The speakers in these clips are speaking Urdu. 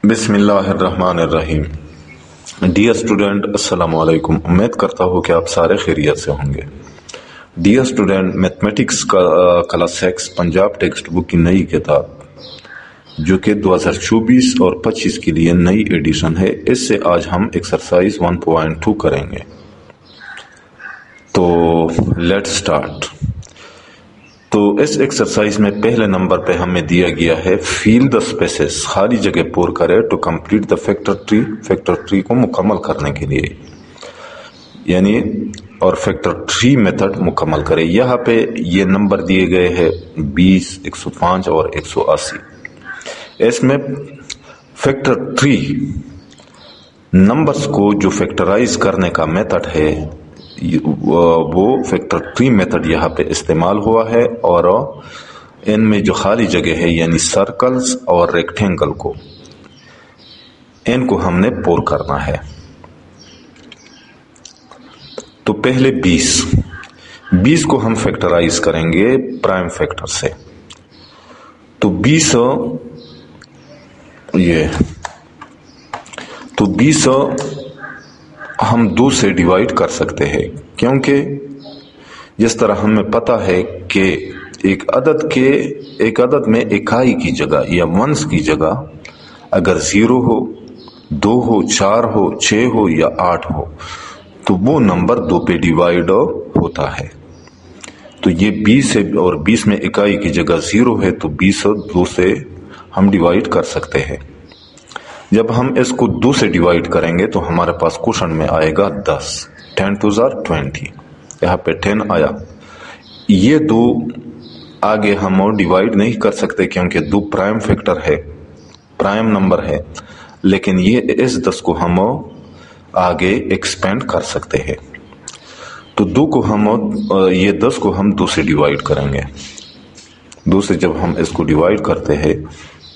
بسم اللہ الرحمن الرحیم۔ ڈیئر اسٹوڈنٹ، السلام علیکم۔ امید کرتا ہوں کہ آپ سارے خیریت سے ہوں گے۔ ڈیئر اسٹوڈنٹ، میتھمیٹکس کا کلاس 6 پنجاب ٹیکسٹ بک کی نئی کتاب جو کہ 2024 اور 25 کے لیے نئی ایڈیشن ہے، اس سے آج ہم ایکسرسائز 1.2 کریں گے۔ تو لیٹ سٹارٹ۔ تو اس ایکسرسائز میں پہلے نمبر پہ ہمیں دیا گیا ہے فیل دا اسپیسز، خالی جگہ پور کرے to complete the factor tree کو مکمل کرنے کے لیے، یعنی اور فیکٹر ٹری میتھڈ مکمل کرے۔ یہاں پہ یہ نمبر دیے گئے ہیں 20، 105 اور 180۔ اس میں فیکٹر ٹری نمبرز کو جو فیکٹرائز کرنے کا میتھڈ ہے وہ فیکٹر ٹری میتھڈ یہاں پہ استعمال ہوا ہے، اور ان میں جو خالی جگہ ہے یعنی سرکلز اور ریکٹینگل کو ان کو ہم نے پور کرنا ہے۔ تو پہلے 20 کو ہم فیکٹرائز کریں گے پرائم فیکٹر سے۔ تو 20 ہم 2 سے ڈیوائیڈ کر سکتے ہیں، کیونکہ جس طرح ہمیں پتہ ہے کہ ایک عدد میں اکائی کی جگہ یا ونس کی جگہ اگر 0 ہو، 2 ہو، 4 ہو، 6 ہو یا 8 ہو تو وہ نمبر 2 پہ ڈیوائیڈ ہوتا ہے۔ تو یہ 20 ہے اور 20 میں اکائی کی جگہ 0 ہے تو 20 2 سے ہم ڈیوائیڈ کر سکتے ہیں۔ جب ہم اس کو 2 سے ڈیوائیڈ کریں گے تو ہمارے پاس کوشن میں آئے گا 10، 10 2 20، یہاں پہ 10 آیا۔ یہ 2 آگے ہم ڈیوائیڈ نہیں کر سکتے کیونکہ 2 پرائم فیکٹر ہے، پرائم نمبر ہے، لیکن یہ اس 10 کو ہم آگے ایکسپینڈ کر سکتے ہیں۔ تو 2 کو ہم یہ 10 کو ہم 2 سے ڈیوائیڈ کریں گے۔ 2 سے جب ہم اس کو ڈیوائیڈ کرتے ہیں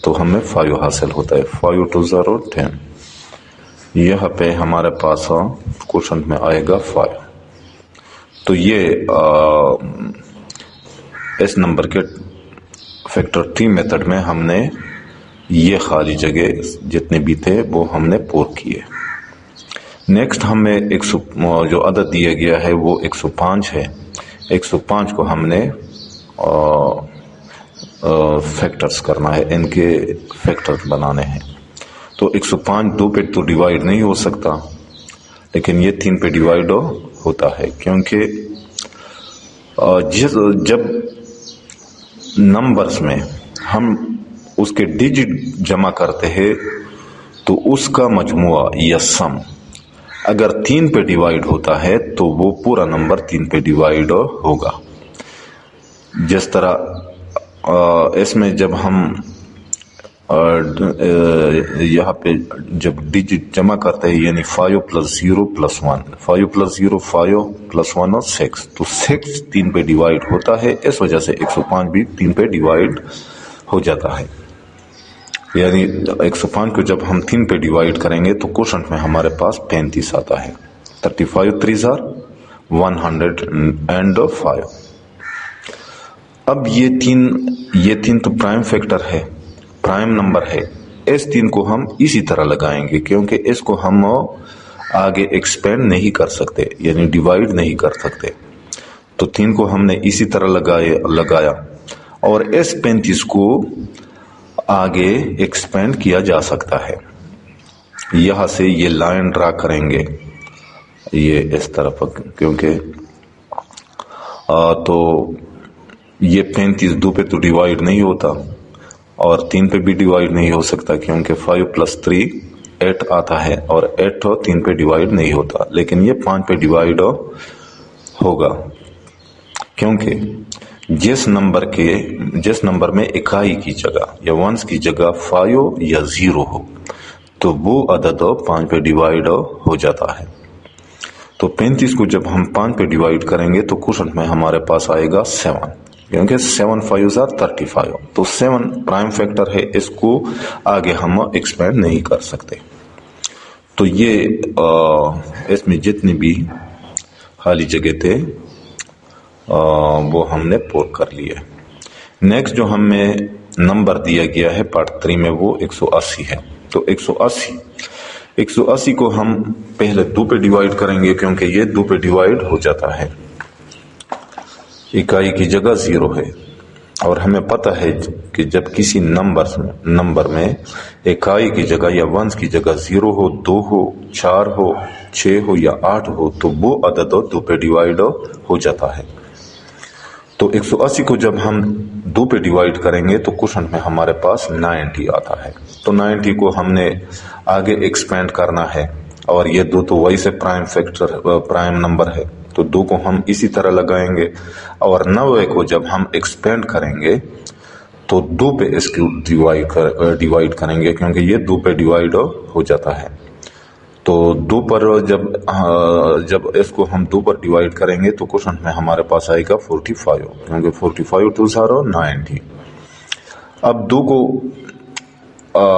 تو ہمیں 5 حاصل ہوتا ہے۔ 5 2 10۔ یہاں پہ ہمارے پاس کوشن میں آئے گا 5۔ تو یہ اس نمبر کے فیکٹر ٹری میتھڈ میں ہم نے یہ خالی جگہ جتنے بھی تھے وہ ہم نے پور کیے۔ نیکسٹ ہمیں جو عدد دیا گیا ہے وہ 105 ہے۔ 105 کو ہم نے فیکٹرز کرنا ہے، ان کے فیکٹر بنانے ہیں۔ تو 105 2 پہ تو ڈیوائیڈ نہیں ہو سکتا، لیکن یہ 3 پہ ڈیوائیڈ ہوتا ہے، کیونکہ جب نمبرز میں ہم اس کے ڈیجٹ جمع کرتے ہیں تو اس کا مجموعہ یا سم اگر 3 پہ ڈیوائیڈ ہوتا ہے تو وہ پورا نمبر 3 پہ ڈیوائیڈ ہوگا۔ جس طرح اس میں جب ہم یہاں پہ جب ڈیجٹ جمع کرتے ہیں یعنی 5 + 0 + 1، 5 + 0 5 + 1 اور 6، تو 6 3 پہ ڈیوائیڈ ہوتا ہے، اس وجہ سے 105 بھی 3 پہ ڈیوائیڈ ہو جاتا ہے۔ یعنی 105 کو جب ہم 3 پہ ڈیوائیڈ کریں گے تو کوشنٹ میں ہمارے پاس 35 آتا ہے۔ 35 3 105۔ اب یہ تین تو پرائم فیکٹر ہے، پرائم نمبر ہے۔ اس 3 کو ہم اسی طرح لگائیں گے کیونکہ اس کو ہم آگے ایکسپینڈ نہیں کر سکتے، یعنی ڈیوائیڈ نہیں کر سکتے۔ تو 3 کو ہم نے اسی طرح لگایا، اور اس 35 کو آگے ایکسپینڈ کیا جا سکتا ہے۔ یہاں سے یہ لائن ڈرا کریں گے، یہ اس طرف، کیونکہ تو یہ 35 2 پہ تو ڈیوائیڈ نہیں ہوتا اور 3 پہ بھی ڈیوائیڈ نہیں ہو سکتا کیونکہ 5 + 3 8 آتا ہے، اور 8 3 پہ ڈیوائیڈ نہیں ہوتا، لیکن یہ 5 پہ ڈیوائیڈ ہوگا، کیونکہ جس نمبر میں اکائی کی جگہ یا ونس کی جگہ 5 یا 0 ہو تو وہ عدد 5 پہ ڈیوائیڈ ہو جاتا ہے۔ تو 35 کو جب ہم 5 پہ ڈیوائیڈ کریں گے تو کوشنٹ میں ہمارے پاس آئے گا 7، کیونکہ 7 5 35۔ تو 7 پرائم فیکٹر ہے، اس کو آگے ہم ایکسپینڈ نہیں کر سکتے۔ تو یہ اس میں جتنے بھی خالی جگہ تھے وہ ہم نے پور کر لیے۔ نیکسٹ جو ہمیں نمبر دیا گیا ہے پارٹ 3 میں وہ 180 ہے۔ تو 180 کو ہم پہلے 2 پہ ڈیوائیڈ کریں گے کیونکہ یہ 2 پہ ڈیوائیڈ ہو جاتا ہے، اکائی کی جگہ 0 ہے، اور ہمیں پتہ ہے کہ جب کسی نمبر میں اکائی کی جگہ یا ونس کی جگہ 0 ہو، 2 ہو، 4 ہو، 6 ہو یا 8 ہو تو وہ عدد 2 پہ ڈیوائیڈ ہو جاتا ہے۔ تو 180 کو جب ہم 2 پہ ڈیوائیڈ کریں گے تو کوشنٹ میں ہمارے پاس 90 آتا ہے۔ تو 90 کو ہم نے آگے ایکسپینڈ کرنا ہے، اور یہ 2 تو ویسے پرائم نمبر ہے، تو 2 کو ہم اسی طرح لگائیں گے، اور 90 کو جب ہم ایکسپینڈ کریں گے تو 2 پہ اس کو ڈیوائیڈ کریں گے کیونکہ یہ 2 پہ ڈیوائیڈ ہو جاتا ہے۔ تو 2 پر جب اس کو ہم 2 پر ڈیوائیڈ کریں گے تو کوشنٹ میں ہمارے پاس آئے گا 45، کیونکہ 45 2 سارو 90۔ اب 2 کو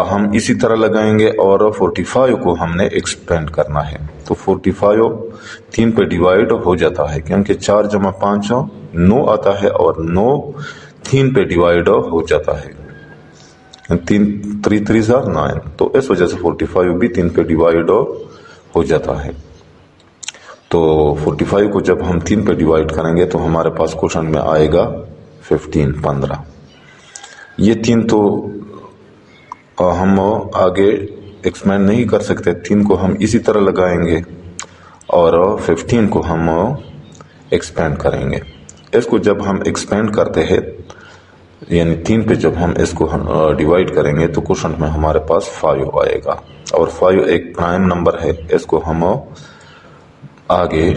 ہم اسی طرح لگائیں گے اور 45 کو ہم نے ایکسپینڈ کرنا ہے، تو 45 3 پہ ڈیوائیڈ ہو جاتا ہے کیونکہ 4 جمع 5 9 آتا ہے، اور 9 3 پہ ڈیوائیڈ ہو جاتا ہے، 3 3 9، تو اس وجہ سے 45 بھی 3 پہ ڈیوائیڈ ہو جاتا ہے۔ تو 45 کو جب ہم 3 پہ ڈیوائیڈ کریں گے تو ہمارے پاس کوشنٹ میں آئے گا 15۔ یہ 3 تو ہم آگے ایکسپینڈ نہیں کر سکتے، 3 کو ہم اسی طرح لگائیں گے اور 15 کو ہم ایکسپینڈ کریں گے۔ اس کو جب ہم ایکسپینڈ کرتے ہیں یعنی 3 پہ جب ہم اس کو ڈیوائیڈ کریں گے تو کوشنٹ میں ہمارے پاس 5 آئے گا، اور 5 ایک پرائم نمبر ہے، اس کو ہم آگے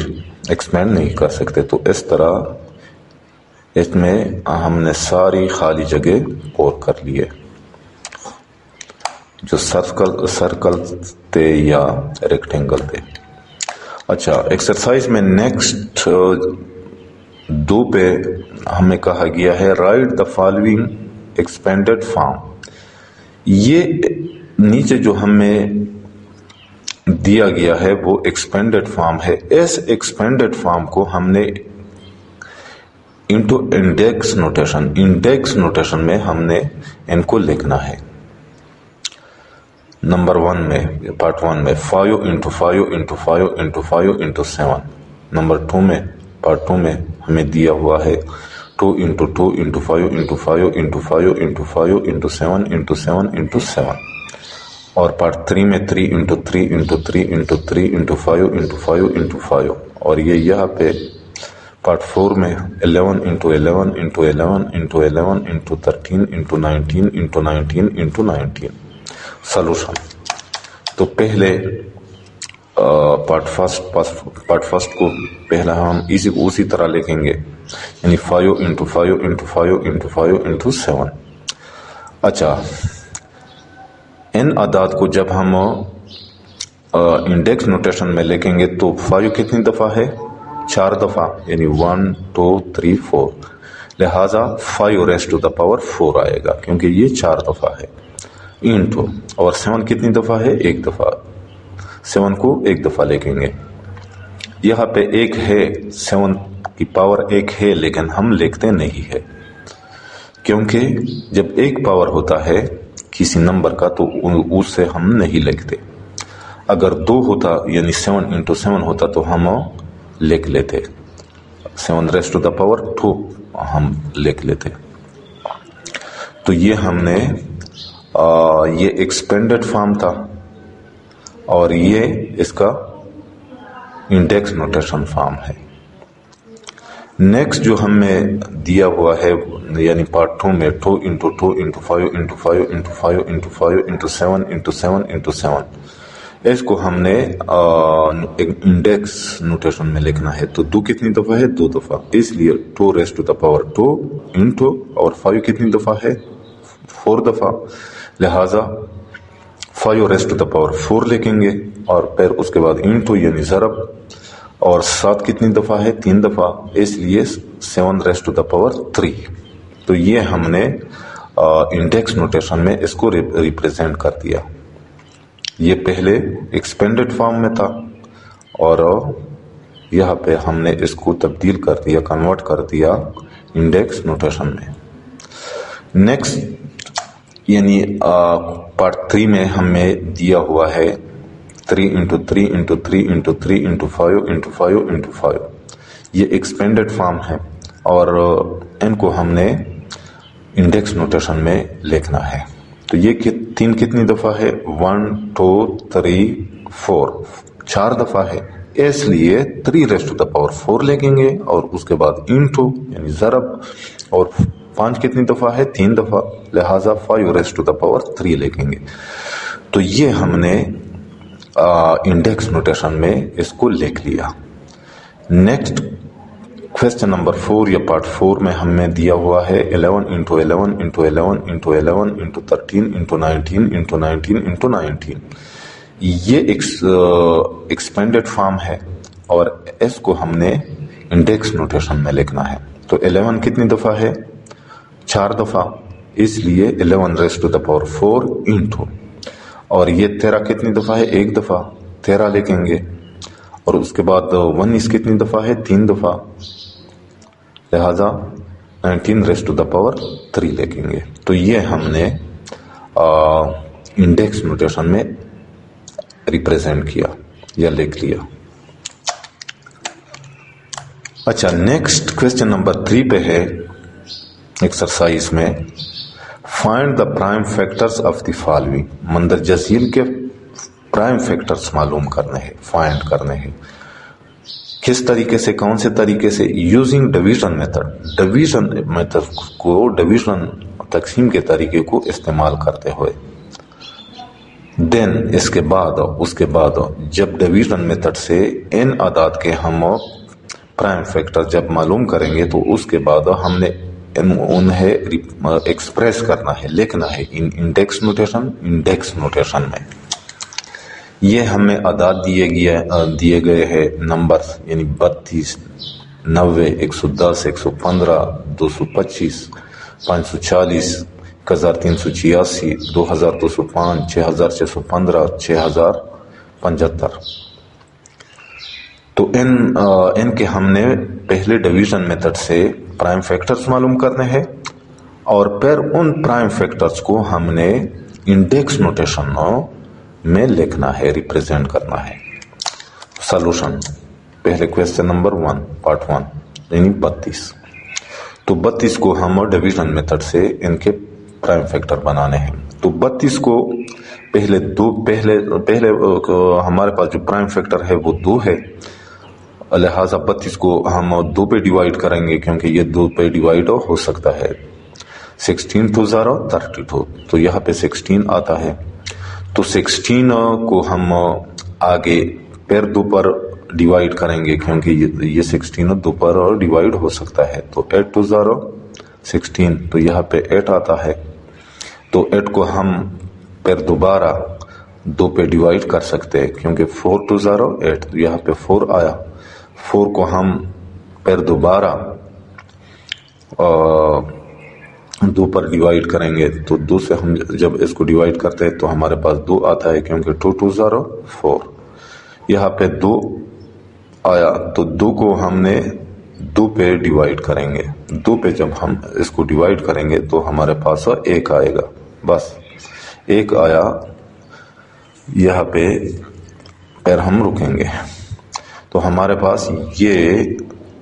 ایکسپینڈ نہیں کر سکتے۔ تو اس طرح اس میں ہم نے ساری خالی جگہ پور کر لیے، جو سرکل تھے یا ریکٹینگل تھے۔ اچھا، ایکسرسائز میں نیکسٹ 2 پہ ہمیں کہا گیا ہے right the following expanded form. یہ نیچے جو ہمیں دیا گیا ہے وہ ایکسپینڈڈ فارم ہے۔ اس ایکسپینڈڈ فارم کو ہم نے انٹو انڈیکس نوٹیشن میں ہم نے ان کو لکھنا ہے۔ نمبر 1 میں پارٹ 1 میں 5 into 5 into 5 into 5 into 7۔ Number 2 میں پارٹ 2 میں ہمیں دیا ہوا ہے 2 into 2 into 5 into 5 into 5 into 5 into 7 into 7 into 7۔ اور پارٹ 3 میں 3 into 3 into 3 into 3 into 5 into 5 into 5۔ اور یہ یہاں پہ پارٹ 4 میں 11 into 11 into 11 into 11 into 13 into 19 into 19 into 19۔ Solution تو پہلے پارٹ فرسٹ کو پہلا ہم اسی طرح لکھیں گے، یعنی 5 into 5 into 5 into 5 into 7۔ اچھا، ان اعداد کو جب ہم انڈیکس نوٹیشن میں لکھیں گے تو 5 کتنی دفعہ ہے؟ 4 دفعہ، یعنی 1 2 3 4، لہذا 5 raised to the power 4 آئے گا کیونکہ یہ 4 دفعہ ہے، انٹو، اور 7 کتنی دفعہ ہے؟ 1 دفعہ، 7 کو 1 دفعہ لکھیں گے۔ یہاں پہ 1 ہے، 7 کی پاور 1 ہے لیکن ہم لکھتے نہیں ہے کیونکہ جب 1 پاور ہوتا ہے کسی نمبر کا تو اس سے ہم نہیں لکھتے۔ اگر 2 ہوتا یعنی 7 into 7 ہوتا تو ہم لکھ لیتے، 7 raised to the power 2 ہم لکھ لیتے۔ تو یہ ہم نے یہ ایکسپینڈڈ فارم تھا اور یہ اس کا انڈیکس نوٹیشن فارم ہے۔ نیکسٹ جو ہمیں دیا ہوا ہے یعنی پارٹ 2 میں 2 into 2 into 5 into 5 into 5 into 5 into 7 into 7 into 7، اس کو ہم نے انڈیکس نوٹیشن میں لکھنا ہے۔ تو 2 کتنی دفعہ ہے؟ 2 دفعہ، اس لیے 2 raised to the power 2 into، اور 5 کتنی دفعہ ہے؟ 4 دفعہ، لہذا 5 raised to the power 4 لکھیں گے، اور پھر اس کے بعد انٹو یعنی ضرب، اور 7 کتنی دفعہ ہے؟ 3 دفعہ، اس لیے 7 raised to the power 3۔ تو یہ ہم نے انڈیکس نوٹیشن میں اس کو ریپریزینٹ کر دیا۔ یہ پہلے ایکسپینڈڈ فارم میں تھا اور یہاں پہ ہم نے اس کو تبدیل کر دیا، کنورٹ کر دیا انڈیکس نوٹیشن میں۔ نیکسٹ یعنی پارٹ 3 میں ہمیں دیا ہوا ہے 3 × 3 × 3 × 3 × 5 × 5 × 5. یہ ایکسپینڈڈ فارم ہے اور ان کو ہم نے انڈیکس نوٹیشن میں لکھنا ہے. تو یہ 3 کتنی دفعہ ہے؟ 1 2 3 4 4 دفعہ ہے، اس لیے 3⁴ لکھیں گے اور اس کے بعد انٹو یعنی ضرب، اور 5 کتنی دفعہ ہے؟ 3 دفعہ، لہٰذا 5⁻³ لکھیں گے. تو یہ ہم نے انڈیکس نوٹیشن میں اس کو لکھ لیا. نیکسٹ کویسچن نمبر 4 یا پارٹ 4 میں ہمیں دیا ہوا ہے 11 × 11 × 11 × 11 × 13 × 19 × 19 × 19. یہ ایکسپینڈڈ فارم ہے اور اس کو ہم نے انڈیکس نوٹیشن میں لکھنا ہے. تو 11 کتنی دفعہ ہے؟ 4 دفعہ، اس لیے 11⁴ انٹو، اور یہ 13 کتنی دفعہ ہے؟ 1 دفعہ، 13 لکھیں گے، اور اس کے بعد 19 کتنی دفعہ ہے؟ 3 دفعہ، لہذا 19⁻³ لکھیں گے. تو یہ ہم نے انڈیکس نوٹیشن میں ریپریزنٹ کیا یا لکھ لیا. اچھا، نیکسٹ کویسچن نمبر 3 پہ ہے ایکسرسائز میں find the prime factors of the following. مندرجہ ذیل کے پرائم فیکٹرز معلوم کرنے ہیں، فائنڈ کرنے ہیں. کس طریقے سے؟ کون سے طریقے سے؟ Using division method. Division method کو، ڈویژن تقسیم کے طریقے کو استعمال کرتے ہوئے. دین اس کے بعد جب ڈویژن میتھڈ سے ان اعداد کے ہم پرائم فیکٹر جب معلوم کریں گے تو اس کے بعد ہم نے انہیں ایکسپریس کرنا ہے، لکھنا ہے انڈیکس نوٹیشن میں. یہ ہمیں اعداد دیے گئے ہیں، نمبر یعنی 32 90 110 115 225 540 1386 2205 6615 6075. تو ان کے ہم نے پہلے ڈویژن میتھڈ سے پرائم فیکٹرز معلوم کرنے ہیں اور پھر ان پرائم فیکٹرز کو ہم نے انڈیکس نوٹیشن میں لکھنا ہے، ریپریزنٹ کرنا ہے. سلوشن پہلے کویسچن نمبر 1 پارٹ 1 یعنی 32. تو 32 کو ہم ڈویژن میتھڈ سے ان کے پرائم فیکٹر بنانے ہیں. تو 32 کو پہلے ہمارے پاس جو پرائم فیکٹر ہے وہ 2 ہے، لہٰذا 32 کو ہم 2 پہ ڈیوائیڈ کریں گے کیونکہ یہ 2 پہ ڈیوائیڈ ہو سکتا ہے. 16 2 0 32، تو یہاں پہ 16 آتا ہے. تو 16 کو ہم آگے پھر 2 پر ڈیوائیڈ کریں گے کیونکہ یہ 16 2 پر ڈیوائیڈ ہو سکتا ہے. تو 8 2 0 16، تو یہاں پہ 8 آتا ہے. تو 8 کو ہم پھر دوبارہ 2 پہ ڈیوائیڈ کر سکتے ہیں کیونکہ 4 2 0 8، تو یہاں پہ 4 آیا. 4 کو ہم پھر دوبارہ 2 پر ڈیوائیڈ کریں گے. تو 2 سے ہم جب اس کو ڈیوائیڈ کرتے ہیں تو ہمارے پاس 2 آتا ہے کیونکہ 2 2 0 4. یہاں پہ 2 آیا، تو 2 کو ہم نے 2 پہ ڈیوائیڈ کریں گے. 2 پہ جب ہم اس کو ڈیوائیڈ کریں گے تو ہمارے پاس 1 آئے گا، بس 1 آیا. یہاں پہ پھر ہم رکیں گے. تو ہمارے پاس یہ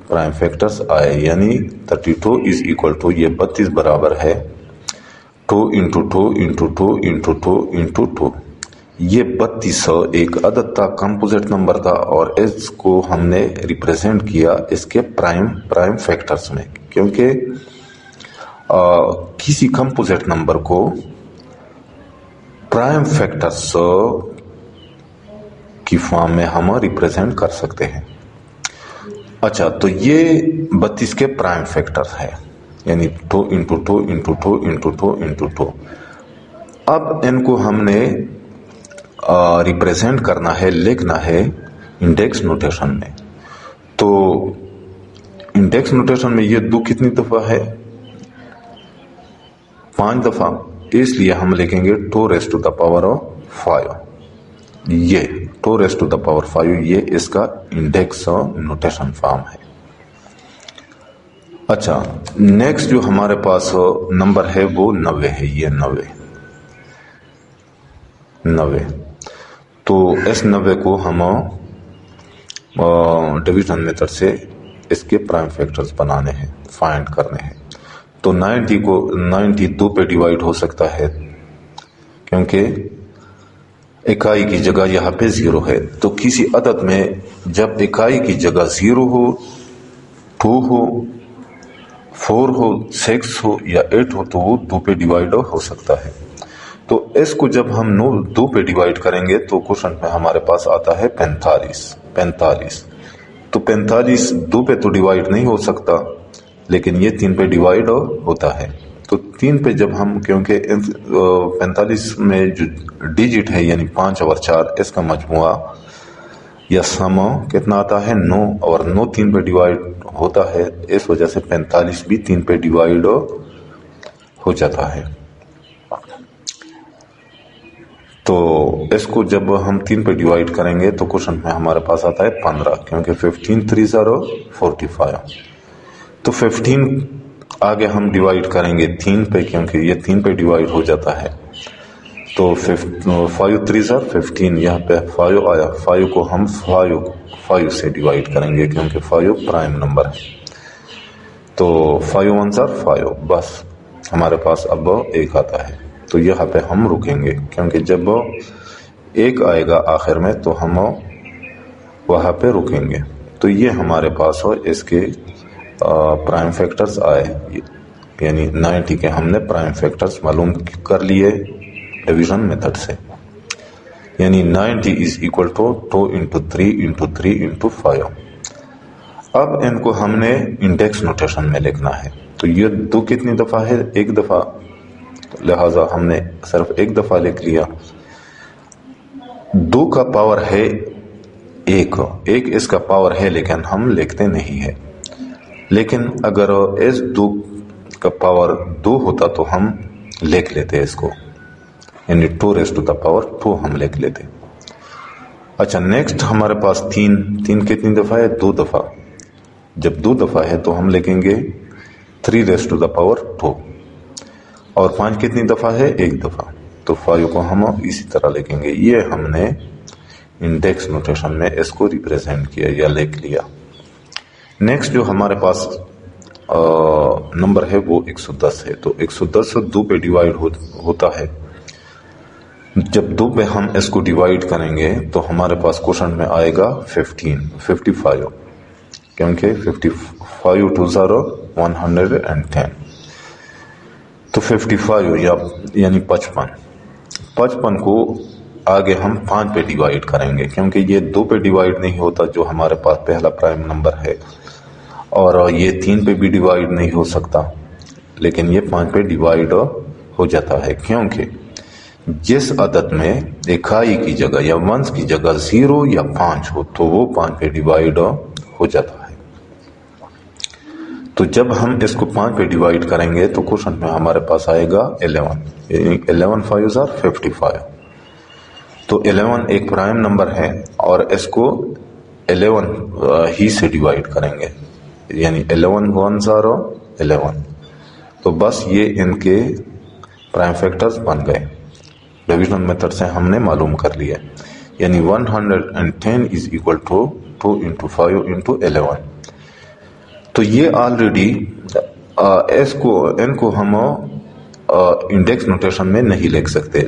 پرائم فیکٹرز آئے، یعنی 32 از اکول ٹو، یہ 32 برابر ہے 2 × 2 × 2 × 2 × 2. یہ 32 ایک عدد تھا، کمپوزٹ نمبر تھا، اور اس کو ہم نے ریپریزنٹ کیا اس کے پرائم فیکٹرز میں، کیونکہ کسی کمپوزٹ نمبر کو پرائم فیکٹرز کی فارم میں ہم ریپریزنٹ کر سکتے ہیں. اچھا، تو یہ 32 کے پرائم فیکٹر ہے، یعنی 2 × 2 × 2 × 2 × 2. اب ان کو ہم نے ریپریزنٹ کرنا ہے، لکھنا ہے انڈیکس نوٹیشن میں. تو انڈیکس نوٹیشن میں یہ 2 کتنی دفعہ ہے؟ 5 دفعہ، اس لیے ہم لکھیں گے 2⁵5. یہ 2⁵5 یہ اس کا انڈیکس نوٹیشن فارم ہے. اچھا، نیکسٹ جو ہمارے پاس نمبر ہے وہ 90 ہے. یہ 90 90। تو اس 90 کو ہم ڈویژن میتھڈ سے اس کے پرائم فیکٹرز بنانے ہیں، فائنڈ کرنے ہیں۔ تو 90 2 پہ ڈیوائیڈ ہو سکتا ہے کیونکہ اکائی کی جگہ یہاں پہ 0 ہے۔ تو کسی عدد میں جب اکائی کی جگہ 0 ہو، 2 ہو، 4 ہو، 6 ہو یا 8 ہو تو وہ 2 پہ ڈیوائیڈ ہو سکتا ہے۔ تو اس کو جب ہم 2 پہ ڈیوائیڈ کریں گے تو کوشچن میں ہمارے پاس آتا ہے 45۔ تو 45 2 پہ تو ڈیوائیڈ نہیں ہو سکتا، لیکن یہ 3 پہ ڈیوائیڈ ہوتا ہے۔ تو 3 پہ جب ہم، کیونکہ 45 میں جو ڈیجٹ ہے یعنی 5 اور 4، اس کا مجموعہ یا سم کتنا آتا ہے 9، اور 9 3 پہ ڈیوائیڈ ہوتا ہے، اس وجہ سے 45 بھی 3 پہ ڈیوائیڈ ہو جاتا ہے۔ تو اس کو جب ہم 3 پہ ڈیوائیڈ کریں گے تو کوشچن میں ہمارے پاس آتا ہے 15، کیونکہ 15 3 0 45۔ تو 15 آگے ہم ڈیوائیڈ کریں گے 3 پہ، کیونکہ یہ 3 پہ ڈیوائیڈ ہو جاتا ہے۔ تو 5 3 0 15، یہاں پہ 5 آیا، 5 کو ہم 5 سے ڈیوائیڈ کریں گے کیونکہ 5 پرائم نمبر ہے۔ تو 5 1 0 5، بس ہمارے پاس اب 1 آتا ہے۔ تو یہاں پہ ہم رکیں گے، کیونکہ جب 1 آئے گا آخر میں تو ہم وہاں پہ رکیں گے۔ تو یہ ہمارے پاس اس کے پرائم فیکٹرز آئے، یعنی 90 کے ہم نے پرائم فیکٹرز معلوم کر لیے ڈویژن میتھڈ سے، یعنی 90 = 2 × 3 × 3 × 5۔ اب ان کو ہم نے انڈیکس نوٹیشن میں لکھنا ہے۔ تو یہ 2 کتنی دفعہ ہے؟ 1 دفعہ، لہٰذا ہم نے صرف 1 دفعہ لکھ لیا۔ 2 کا پاور ہے 1 اس کا پاور ہے، لیکن ہم لکھتے نہیں ہے۔ لیکن اگر اس 2 کا پاور 2 ہوتا تو ہم لکھ لیتے اس کو، یعنی 2⁻² ہم لکھ لیتے۔ اچھا، نیکسٹ ہمارے پاس 3 کتنی دفعہ ہے؟ 2 دفعہ۔ جب 2 دفعہ ہے تو ہم لکھیں گے 3⁻²، اور 5 کتنی دفعہ ہے؟ 1 دفعہ۔ تو 5 کو ہم اسی طرح لکھیں گے۔ یہ ہم نے انڈیکس نوٹیشن میں اس کو ریپریزنٹ کیا یا لکھ لیا۔ نیکسٹ جو ہمارے پاس نمبر ہے وہ 110 ہے۔ تو 110 2 پہ ڈیوائیڈ ہوتا ہے۔ جب 2 پہ ہم اس کو ڈیوائیڈ کریں گے تو ہمارے پاس کوشچن میں آئے گا 55، کیونکہ 55 2 0 110۔ تو 55 یعنی 55 کو آگے ہم 5 پہ ڈیوائیڈ کریں گے، کیونکہ یہ 2 پہ ڈیوائیڈ نہیں ہوتا جو ہمارے پاس پہلا پرائم نمبر ہے، اور یہ 3 پہ بھی ڈیوائیڈ نہیں ہو سکتا، لیکن یہ 5 پہ ڈیوائیڈ ہو جاتا ہے، کیونکہ جس عدد میں اکائی کی جگہ یا ونس کی جگہ 0 یا 5 ہو تو وہ 5 پہ ڈیوائیڈ ہو جاتا ہے۔ تو جب ہم اس کو 5 پہ ڈیوائیڈ کریں گے تو کوشچن میں ہمارے پاس آئے گا 11، یعنی 11 5 55۔ تو 11 ایک پرائم نمبر ہے، اور اس کو 11 ہی سے ڈیوائیڈ کریں گے، یعنی 11 1 0 11۔ تو بس یہ ان کے پرائم فیکٹرز بن گئے، ڈویژن میتھڈ سے ہم نے معلوم کر لیا، یعنی 110 = 2 × 5 × 11۔ تو یہ آلریڈی ان کو ہم انڈیکس نوٹیشن میں نہیں لکھ سکتے،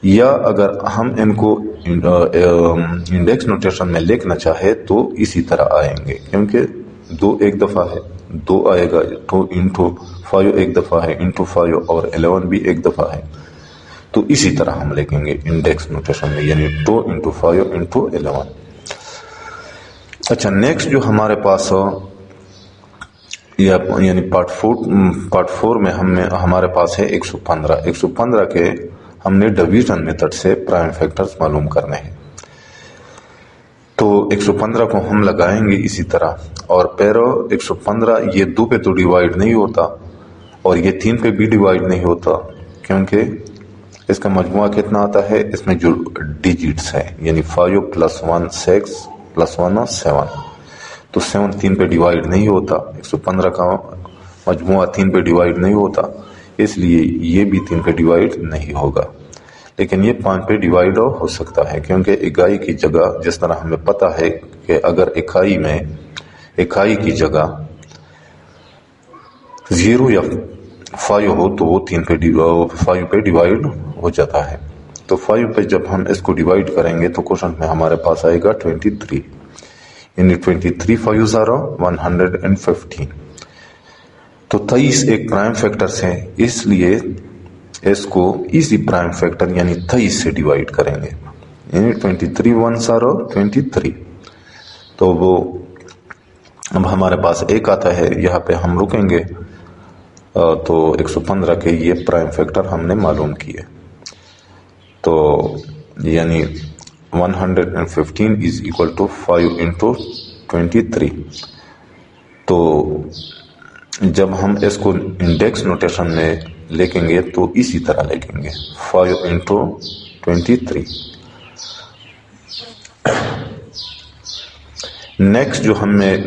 یا اگر ہم ان کو انڈیکس نوٹیشن میں لکھنا چاہے تو اسی طرح آئیں گے، کیونکہ 2 ایک دفعہ ہے، 2 آئے گا، 2 × 5 ایک دفعہ ہے، × 5، اور 11 بھی ایک دفعہ ہے۔ تو اسی طرح ہم لکھیں گے انڈیکس نوٹیشن میں، یعنی 2 × 5 × 11۔ اچھا، نیکسٹ جو ہمارے پاس یعنی پارٹ 4 میں ہمارے پاس ہے 115 کے ہم نے ڈویژن میتھڈ سے پرائم فیکٹرز معلوم کرنے ہیں۔ تو 115 کو ہم لگائیں گے اسی طرح، اور پھر 115 یہ 2 پہ تو ڈیوائیڈ نہیں ہوتا، اور یہ 3 پہ بھی ڈیوائیڈ نہیں ہوتا، کیونکہ اس کا مجموعہ کتنا آتا ہے؟ اس میں جو ڈیجٹس ہیں، یعنی 5 + 1 6 + 1 7۔ تو 7 3 پہ ڈیوائیڈ نہیں ہوتا، 115 کا مجموعہ 3 پہ ڈیوائیڈ نہیں ہوتا، اس لیے یہ بھی 3 پہ ڈیوائیڈ نہیں ہوگا۔ لیکن یہ 5 پہ ڈیوائڈ ہو سکتا ہے، کیونکہ اکائی کی جگہ جس طرح ہمیں پتہ ہے کہ اگر اکائی کی جگہ 0 یا 5 ہو تو وہ 5 پہ ڈیوائڈ ہو جاتا ہے۔ تو 5 پہ جب ہم اس کو ڈیوائڈ کریں گے تو کوشچن میں ہمارے پاس آئے گا 23، یعنی 23 5 are 115۔ تو 23 ایک پرائم فیکٹرز ہے، اس لیے اس کو ایزی پرائم فیکٹر یعنی 23 سے ڈیوائڈ کریں گے، یعنی 23 1s are 23۔ تو وہ اب ہمارے پاس ایک آتا ہے، یہاں پہ ہم رکیں گے۔ تو 115 کے یہ پرائم فیکٹر ہم نے معلوم کیے، تو یعنی 115 is equal to 5 into 23۔ تو جب ہم اس کو انڈیکس نوٹیشن میں لکھیں گے تو اسی طرح لکھیں گے 5 into 23۔ نیکسٹ جو ہمیں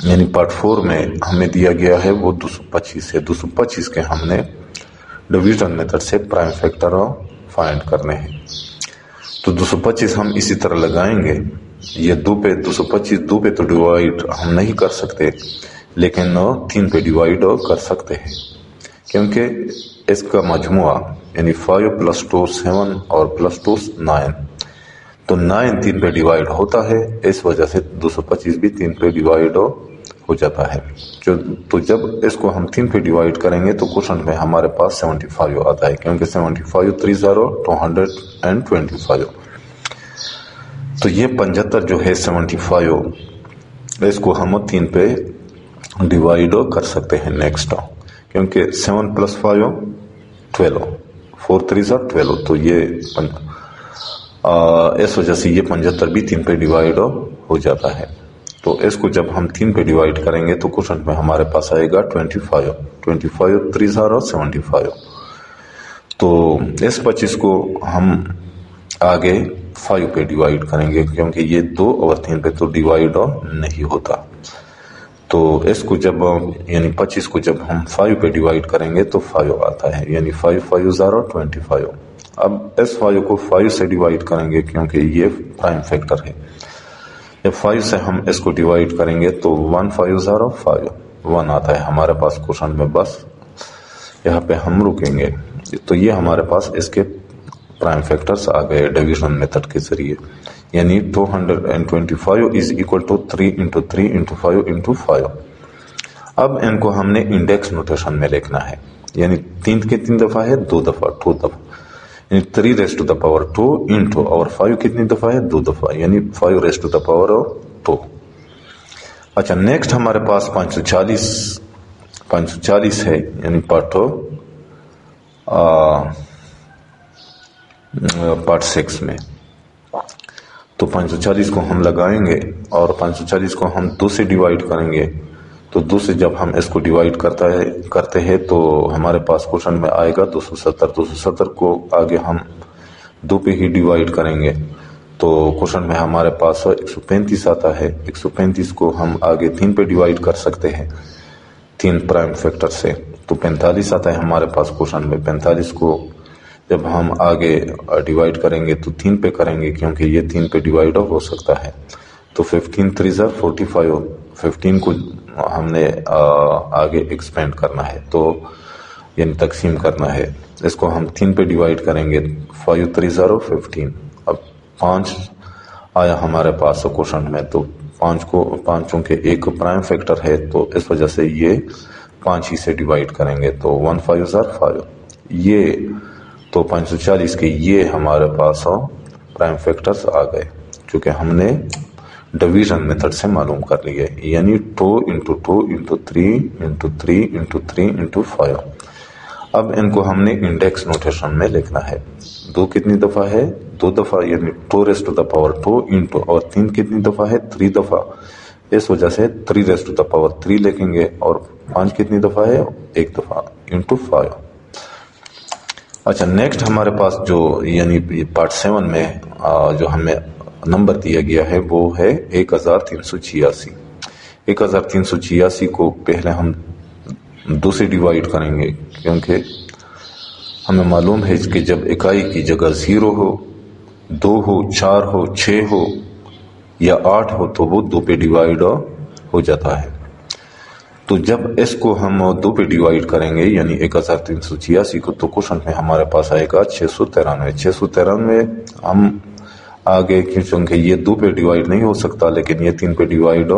یعنی پارٹ 4 میں ہمیں دیا گیا ہے وہ 225 ہے۔ 225 کے ہم نے ڈویژن میتھڈ سے پرائم فیکٹر فائنڈ کرنے ہیں۔ تو 225 ہم اسی طرح لگائیں گے، یہ 2 پہ 225 2 پہ تو ڈیوائڈ ہم نہیں کر سکتے، لیکن 3 پہ ڈیوائڈ کر سکتے ہیں، کیونکہ اس کا مجموعہ یعنی 5 + 2 7 اور +2 9، تو 9 3 پہ ڈیوائڈ ہوتا ہے، اس وجہ سے 225 بھی 3 پہ ڈیوائڈ ہو جاتا ہے۔ تو جب اس کو ہم 3 پہ ڈیوائڈ کریں گے تو کوشچن میں ہمارے پاس 75 آتا ہے، کیونکہ 75 3 are 225۔ تو یہ 75 جو ہے 75، اس کو ہم 3 پہ ڈیوائڈ کر سکتے ہیں نیکسٹ، کیونکہ 7 + 5 12، 4 3 are 12، تو یہ اس وجہ سے یہ 75 بھی 3 پہ ڈیوائڈ ہو جاتا ہے۔ تو اس کو جب ہم 3 پہ ڈیوائڈ کریں گے تو کوشچن میں ہمارے پاس آئے گا 25 3 are 75۔ تو اس 25 کو ہم آگے 5 پہ ڈیوائڈ کریں گے، کیونکہ یہ 2 اور 3 پہ تو ڈیوائڈ نہیں ہوتا۔ تو اس کو جب یعنی 25 کو جب ہم 5 پہ ڈیوائڈ کریں گے تو 5 آتا ہے، یعنی 5 5 are 25۔ اب اس 5 کو 5 سے ڈیوائڈ کریں گے، کیونکہ یہ پرائم فیکٹر ہے۔ جب 5 سے ہم اس کو ڈیوائڈ کریں گے تو 1 5 are 5، 1 آتا ہے ہمارے پاس کوشچن میں، بس یہاں پہ ہم رکیں گے۔ تو یہ ہمارے پاس اس کے پرائم فیکٹرز آ گئے ڈویژن میتھڈ کے ذریعے، یعنی 225 is equal to 3 into 3 into 5 into 5۔ اب ان کو ہم نے انڈیکس نوٹیشن میں لکھنا ہے، یعنی 3 کتنی دفعہ ہے؟ 2 دفعہ، 2 دفعہ، یعنی 3 raised to the power 2 into، اور 5 کتنی دفعہ ہے؟ 2 دفعہ، یعنی 5 raised to the power 2۔ اچھا، نیکسٹ ہمارے پاس 540 ہے، یعنی پارٹ 6 میں۔ تو 540 کو ہم لگائیں گے اور 540 کو ہم 2 سے ڈیوائڈ کریں گے۔ تو 2 سے جب ہم اس کو ڈیوائڈ کرتے ہیں تو ہمارے پاس کوشچن میں آئے گا 270۔ 270 کو آگے ہم 2 پہ ہی ڈیوائڈ کریں گے، تو کوشچن میں ہمارے پاس 135 آتا ہے۔ 135 کو ہم آگے 3 پہ ڈیوائڈ کر سکتے ہیں 3 پرائم فیکٹر سے، تو 45 آتا ہے ہمارے پاس کوشچن میں۔ 45 کو جب ہم آگے ڈیوائڈ کریں گے تو 3 پہ کریں گے، کیونکہ یہ 3 پہ ڈیوائڈ ہو سکتا ہے۔ تو 15 3 are 45، 15 کو ہم نے آگے ایکسپینڈ کرنا ہے، تو یعنی تقسیم کرنا ہے۔ اس کو ہم 3 پہ ڈیوائڈ کریں گے، 5 3 are 15۔ اب 5 آیا ہمارے پاس کوشچن میں، تو 5 چونکہ ایک پرائم فیکٹر ہے تو اس وجہ سے یہ 5 ہی سے ڈیوائڈ کریں گے، تو 1 5 are 5۔ یہ تو 540 کے یہ ہمارے پاس پرائم فیکٹرز آ گئے، چونکہ ہم نے ڈویژن میتھڈ سے معلوم کر لیے، یعنی 2 into 2 into 3 into 3 into 3 into 5۔ اب ان کو ہم نے انڈیکس نوٹیشن میں لکھنا ہے۔ 2 کتنی دفعہ ہے؟ 2 دفعہ، یعنی 2 raised to the power 2 into، اور 3 کتنی دفعہ ہے؟ 3 دفعہ، اس وجہ سے 3 raised to the power 3 لکھیں گے، اور 5 کتنی دفعہ ہے؟ 1 دفعہ into 5۔ اچھا، نیکسٹ ہمارے پاس جو یعنی پارٹ 7 میں جو ہمیں نمبر دیا گیا ہے وہ ہے 1386۔ 1386 کو پہلے ہم 2 سے ڈیوائڈ کریں گے، کیونکہ ہمیں معلوم ہے کہ جب اکائی کی جگہ 0 ہو، 2 ہو، 4 ہو، 6 ہو یا 8 ہو تو وہ 2 پہ ڈیوائیڈ ہو جاتا ہے۔ تو جب اس کو ہم 2 پہ ڈیوائیڈ کریں گے یعنی 1386 کو، تو کوشنٹ میں ہمارے پاس آئے گا 693۔ 693 ہم آگے چونکہ یہ 2 پہ ڈیوائیڈ نہیں ہو سکتا لیکن یہ 3 پہ ڈیوائیڈ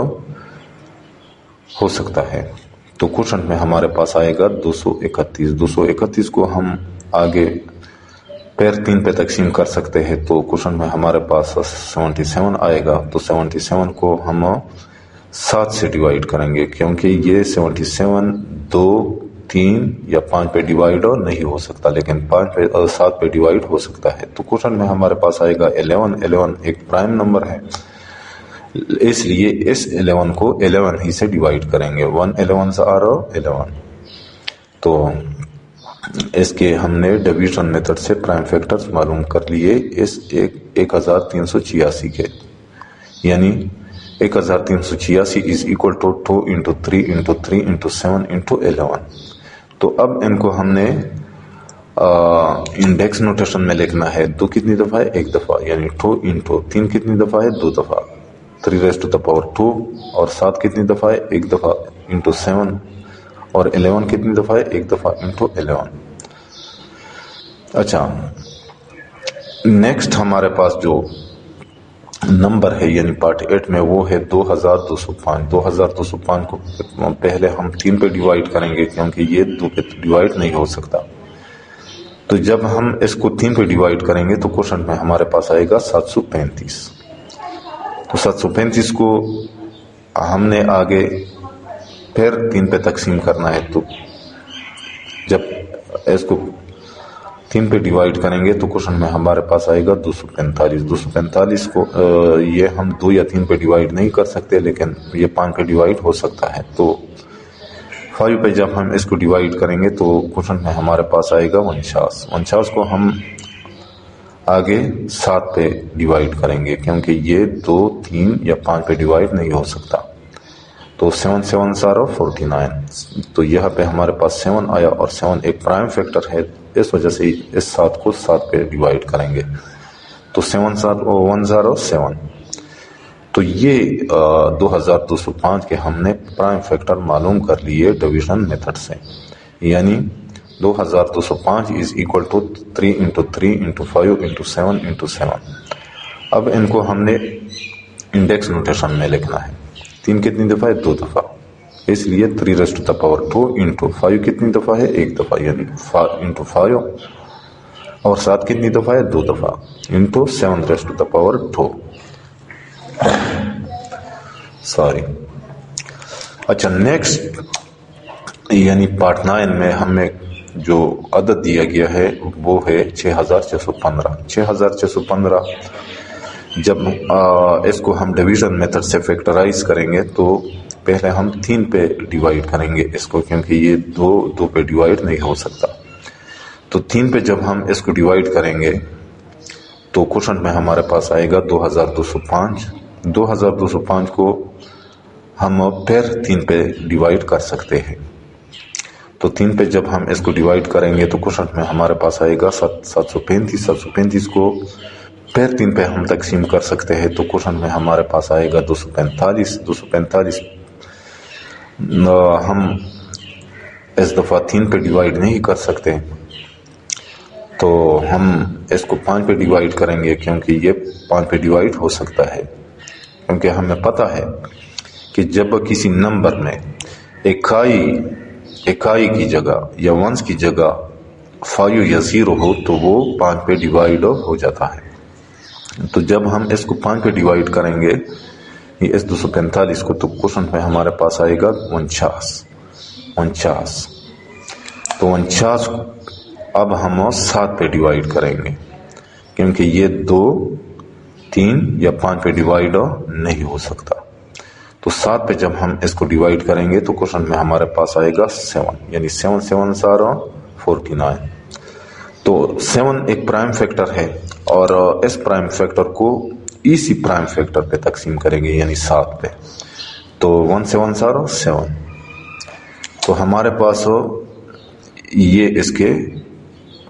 ہو سکتا ہے، تو کوشنٹ میں ہمارے پاس آئے گا 231۔ 231 کو ہم آگے پیر 3 پہ تقسیم کر سکتے ہیں، تو کوشنٹ میں ہمارے پاس 77 آئے گا۔ تو 77 کو ہم 7 سے ڈیوائیڈ کریں گے کیونکہ یہ 77 2 3 یا 5 پہ ڈیوائیڈ نہیں ہو سکتا، لیکن 7 پہ ڈیوائیڈ ہو سکتا ہے۔ تو کوشنٹ میں ہمارے پاس آئے گا 11۔ 11 ایک پرائم نمبر ہے، اس لیے اس 11 کو 11 ہی سے ڈیوائیڈ کریں گے۔ 1 11 آر 11۔ تو اس کے ہم نے ڈویژن میتھڈ سے پرائم فیکٹرز معلوم کر لیے اس 1386 کے، یعنی 1386 is equal to 2 into 3 into 3 into 7 into 11۔ تو اب ان کو ہم نے انڈیکس نوٹیشن میں لکھنا ہے۔ 2 کتنی دفعہ ہے؟ 1 دفعہ، یعنی 2 into 3 کتنی دفعہ ہے؟ 2 دفعہ، 3 raised to the power 2۔ اور 7 کتنی دفعہ ہے؟ 1 دفعہ into 7۔ اور 11 کتنی دفعہ ہے؟ 1 دفعہ into 11۔ اچھا، نیکسٹ ہمارے پاس جو نمبر ہے یعنی پارٹ 8 میں وہ ہے 2205۔ 2205 کو پہلے ہم 3 پہ ڈیوائیڈ کریں گے کیونکہ یہ 2 پہ ڈیوائیڈ نہیں ہو سکتا۔ تو جب ہم اس کو 3 پہ ڈیوائیڈ کریں گے تو کوشنٹ میں ہمارے پاس آئے گا 735۔ تو 735 کو ہم نے آگے پھر 3 پہ تقسیم کرنا ہے، تو جب اس کو 3 پہ ڈیوائیڈ کریں گے تو کوشچن میں ہمارے پاس آئے گا 245۔ 245 کو یہ ہم 2 یا 3 پہ ڈیوائیڈ نہیں کر سکتے لیکن یہ 5 پہ ڈیوائیڈ ہو سکتا ہے۔ تو 5 پہ جب ہم اس کو ڈیوائیڈ کریں گے تو کوشچن میں ہمارے پاس آئے گا 49۔ 49 کو ہم آگے 7 پہ ڈیوائیڈ کریں گے کیونکہ یہ 2 3 یا 5 پہ ڈیوائیڈ نہیں ہو سکتا۔ تو 7 7 49۔ تو یہاں پہ ہمارے پاس 7 آیا اور 7 ایک پرائم فیکٹر ہے، اس وجہ سے اس 7 کو 7 پہ ڈیوائیڈ کریں گے۔ تو 7 7 107۔ تو یہ 2205 کے ہم نے پرائم فیکٹر معلوم کر لیے ڈویژن میتھڈ سے، یعنی 2205 is equal to 3 into 3 into 5 into 7 into 7۔ اب ان کو ہم نے انڈیکس نوٹیشن میں لکھنا ہے۔ 3 کتنی دفعہ ہے؟ 2 دفعہ، اس لیے 3 raised to the power 2 into 5 کتنی دفعہ ہے؟ 1 دفعہ، یعنی into 5۔ اور 7 کتنی دفعہ ہے؟ 2 دفعہ into 7 raised to the power 2۔ Sorry. اچھا، نیکسٹ یعنی پارٹ 9 میں ہمیں جو عدد دیا گیا ہے وہ ہے 6615۔ 6615 جب اس کو ہم ڈویژن میتھڈ سے فیکٹرائز کریں گے تو پہلے ہم 3 پہ ڈیوائیڈ کریں گے اس کو کیونکہ یہ 2 پہ ڈیوائیڈ نہیں ہو سکتا۔ تو 3 پہ جب ہم اس کو ڈیوائیڈ کریں گے تو کوشچن میں ہمارے پاس آئے گا 2205۔ 2205 کو ہم پھر 3 پہ ڈیوائیڈ کر سکتے ہیں۔ تو 3 پہ جب ہم اس کو ڈیوائیڈ کریں گے تو کوشچن میں ہمارے پاس آئے گا 735۔ 735 کو پھر 3 پہ ہم تقسیم کر سکتے ہیں، تو کوشچن میں ہمارے پاس آئے گا 245۔ 245 ہم اس دفعہ 3 پہ ڈیوائیڈ نہیں کر سکتے، تو ہم اس کو 5 پہ ڈیوائیڈ کریں گے کیونکہ یہ 5 پہ ڈیوائیڈ ہو سکتا ہے، کیونکہ ہمیں پتہ ہے کہ جب کسی نمبر میں اکائی کی جگہ یا ونس کی جگہ 5 یا 0 ہو تو وہ 5 پہ ڈیوائیڈ ہو جاتا ہے۔ تو جب ہم اس کو 5 پہ ڈیوائیڈ کریں گے اس 245 کو تو کوشچن میں ہمارے پاس آئے گا 49۔ تو 49 اب ہم 7 پہ ڈیوائیڈ کریں گے کیونکہ یہ 2 3 یا 5 پہ ڈیوائیڈ نہیں ہو سکتا۔ تو 7 پہ جب ہم اس کو ڈیوائیڈ کریں گے تو کوشچن میں ہمارے پاس آئے گا 7، یعنی 7 7 49۔ تو 7 ایک پرائم فیکٹر ہے اور اس پرائم فیکٹر کو اسی پرائم فیکٹر پہ تقسیم کریں گے یعنی 7 پہ، تو 1 7 7۔ تو ہمارے پاس یہ اس کے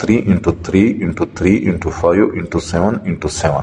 3 into 3 into 3 into 5 into 7 into 7।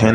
10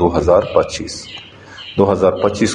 2025। 2025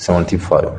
75।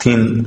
3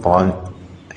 5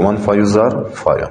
1 5 are 5।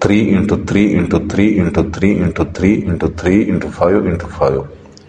3 into 3 into 3 into 3 into 3 into 3 into 5 into 5।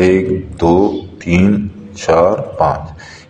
1 2 3 4 5,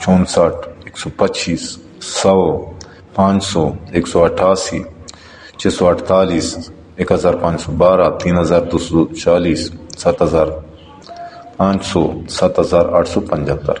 64, 125, 100, 500, 188, 648, 1512, 3240, 7500, 7875।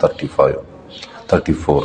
34।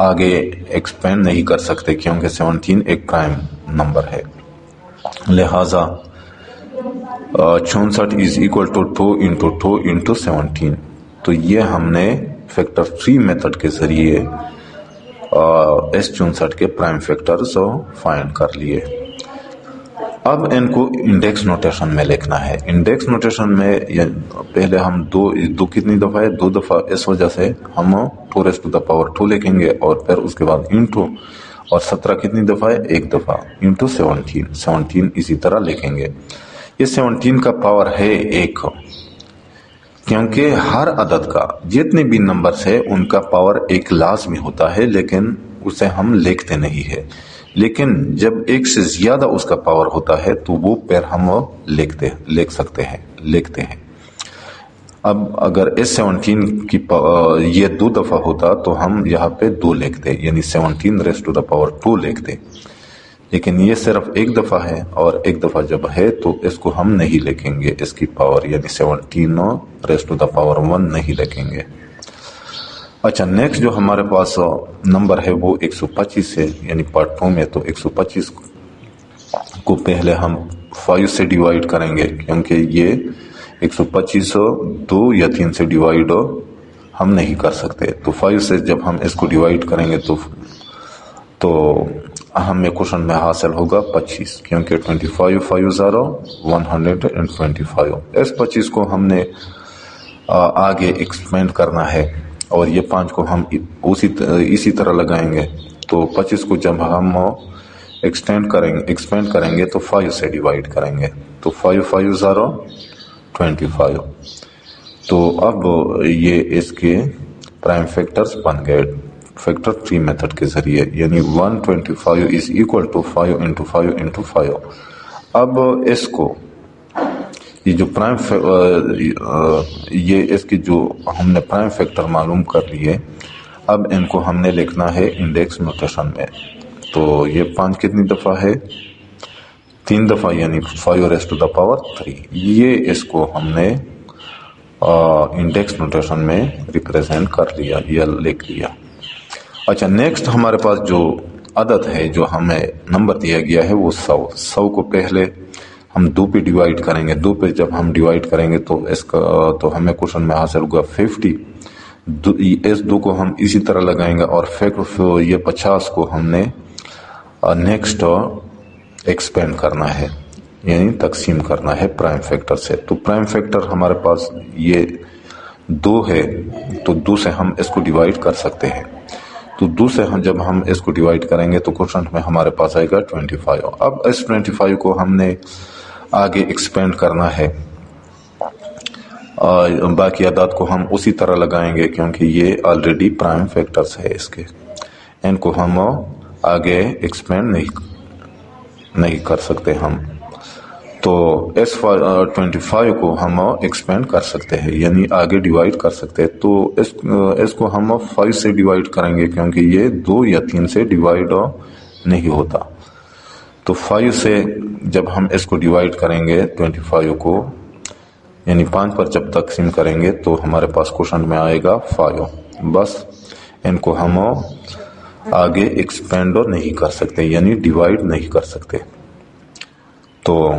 آگے ایکسپینڈ نہیں کر سکتے کیونکہ 17 ایک پرائم نمبر ہے، لہٰذا 64 is equal to 2 into 2 into 17۔ تو یہ ہم نے فیکٹر 3 میتھڈ کے ذریعے S64 کے پرائم فیکٹرز فائنڈ کر لیے۔ اب ان کو انڈیکس نوٹیشن میں لکھنا ہے۔ انڈیکس نوٹیشن میں پہلے ہم دو کتنی دفعہ ہے؟ 2 دفعہ، اس وجہ سے ہم 2⁻² لکھیں گے، اور پھر اس کے بعد انٹو، اور 17 کتنی دفعہ ہے؟ 1 دفعہ، انٹو 17 اسی طرح لکھیں گے۔ یہ 17 کا پاور ہے 1، کیونکہ ہر عدد کا جتنے بھی نمبرز ہے ان کا پاور 1 لازمی ہوتا ہے، لیکن اسے ہم لکھتے نہیں ہے۔ لیکن جب 1 سے زیادہ اس کا پاور ہوتا ہے تو وہ پھر ہم لکھ سکتے ہیں، لکھتے ہیں۔ اب اگر S17 کی یہ 2 دفعہ ہوتا تو ہم یہاں پہ 2 لکھتے، یعنی 17⁻² لکھتے، لیکن یہ صرف 1 دفعہ ہے، اور 1 دفعہ جب ہے تو اس کو ہم نہیں لکھیں گے، اس کی پاور یعنی 17⁻1 نہیں لکھیں گے۔ اچھا، نیکسٹ جو ہمارے پاس نمبر ہے وہ 125 ہے، یعنی پارٹ 2 میں۔ تو 125 کو پہلے ہم 5 سے ڈیوائیڈ کریں گے، کیونکہ یہ 125 2 یا 3 سے ڈیوائیڈ ہم نہیں کر سکتے۔ تو 5 سے جب ہم اس کو ڈیوائیڈ کریں گے تو ہمیں کوشچن میں حاصل ہوگا 25، کیونکہ 25 5 0 125۔ اس 25 کو ہم نے آگے ایکسپینڈ کرنا ہے، اور یہ 5 کو ہم اسی طرح لگائیں گے۔ تو 25 کو جب ہم ایکسپینڈ کریں گے تو 5 سے ڈیوائیڈ کریں گے، تو 5 5 0 25۔ تو اب یہ اس کے پرائم فیکٹرز بن گئے فیکٹر 3 میتھڈ کے ذریعے، یعنی 125 is equal to 5 into 5 into 5۔ اب اس کو یہ جو یہ اس کی جو ہم نے پرائم فیکٹر معلوم کر لیے، اب ان کو ہم نے لکھنا ہے انڈیکس نوٹیشن میں۔ تو یہ 5 کتنی دفعہ ہے؟ 3 دفعہ، یعنی 5⁻³ یہ اس کو ہم نے انڈیکس نوٹیشن میں ریپریزنٹ کر لیا یا لکھ لیا۔ اچھا، نیکسٹ ہمارے پاس جو عدد ہے، جو ہمیں نمبر دیا گیا ہے وہ 100 کو پہلے ہم 2 پہ ڈیوائیڈ کریں گے۔ 2 پہ جب ہم ڈیوائیڈ کریں گے تو ہمیں کوشچن میں حاصل ہوگا 50۔ اس 2 کو ہم اسی طرح لگائیں گے، اور یہ 50 کو ہم نے نیکسٹ ایکسپینڈ کرنا ہے، یعنی تقسیم کرنا ہے پرائم فیکٹر سے۔ تو پرائم فیکٹر ہمارے پاس یہ 2 ہے، تو 2 سے ہم اس کو ڈیوائیڈ کر سکتے ہیں۔ تو 2 سے جب ہم اس کو ڈیوائیڈ کریں گے تو کوشچن میں ہمارے پاس آئے گا 25۔ اب اس 25 کو ہم نے آگے ایکسپینڈ کرنا ہے، باقی اعداد کو ہم اسی طرح لگائیں گے، کیونکہ یہ آلریڈی پرائم فیکٹرز ہے اس کے، ان کو ہم آگے ایکسپینڈ نہیں کر سکتے ہم۔ تو اس 25 کو ہم ایکسپینڈ کر سکتے ہیں، یعنی آگے ڈیوائیڈ کر سکتے ہیں۔ تو اس کو ہم 5 سے ڈیوائیڈ کریں گے، کیونکہ یہ 2 یا 3 سے ڈیوائیڈ نہیں ہوتا۔ تو 5 سے جب ہم اس کو ڈیوائیڈ کریں گے 25 کو، یعنی 5 پر جب تقسیم کریں گے تو ہمارے پاس کوشچن میں آئے گا 5۔ بس ان کو ہم آگے ایکسپینڈ نہیں کر سکتے، یعنی ڈیوائیڈ نہیں کر سکتے۔ تو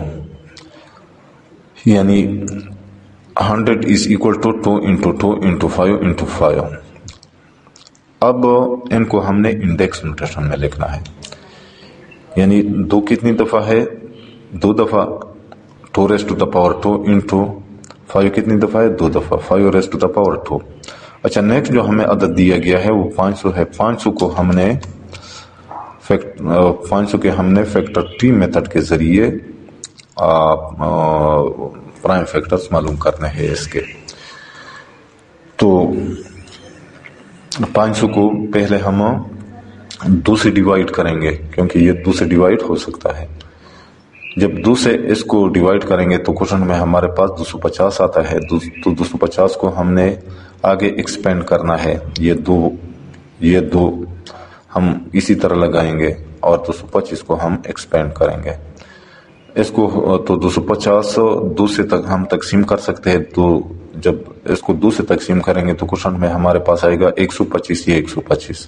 یعنی 100 is equal to 2 into 2 into 5 into 5۔ اب ان کو ہم نے انڈیکس نوٹیشن میں لکھنا ہے، یعنی 2 کتنی دفعہ ہے؟ 2 دفعہ، 2⁻² into 5 کتنی دفعہ ہے؟ 2 دفعہ، 5⁻²۔ اچھا، نیکسٹ جو ہمیں عدد دیا گیا ہے وہ 500 ہے۔ 500 کو ہم نے 500 کے ہم نے فیکٹر 3 میتھڈ کے ذریعے پرائم فیکٹرز معلوم کرنے ہیں اس کے۔ تو 500 کو پہلے ہم 2 سے ڈیوائیڈ کریں گے، کیونکہ یہ 2 سے ڈیوائیڈ ہو سکتا ہے۔ جب 2 سے اس کو ڈیوائیڈ کریں گے تو کوشچن میں ہمارے پاس 250 آتا ہے۔ تو 250 کو ہم نے آگے ایکسپینڈ کرنا ہے، یہ دو ہم اسی طرح لگائیں گے، اور 225 کو ہم ایکسپینڈ کریں گے۔ اس کو تو 250 2 سے ہم تقسیم کر سکتے ہیں۔ تو جب اس کو 2 سے تقسیم کریں گے تو کوشچن میں ہمارے پاس آئے گا 125، یہ 125۔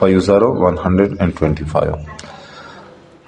5 0 125।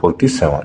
47।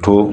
2,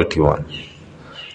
81।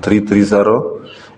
3 3 0,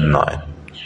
9।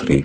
3।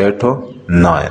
8 9।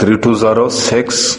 3 2 0 6,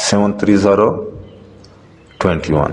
7 3 0 21,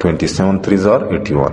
27 3 0 81।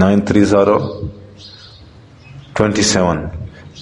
9 3 0 27।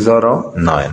0 9।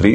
3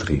3।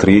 3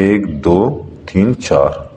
1 2 3 4,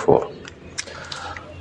4।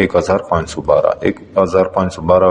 1512। 1512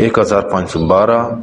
1512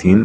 3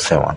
7।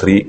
3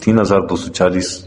3240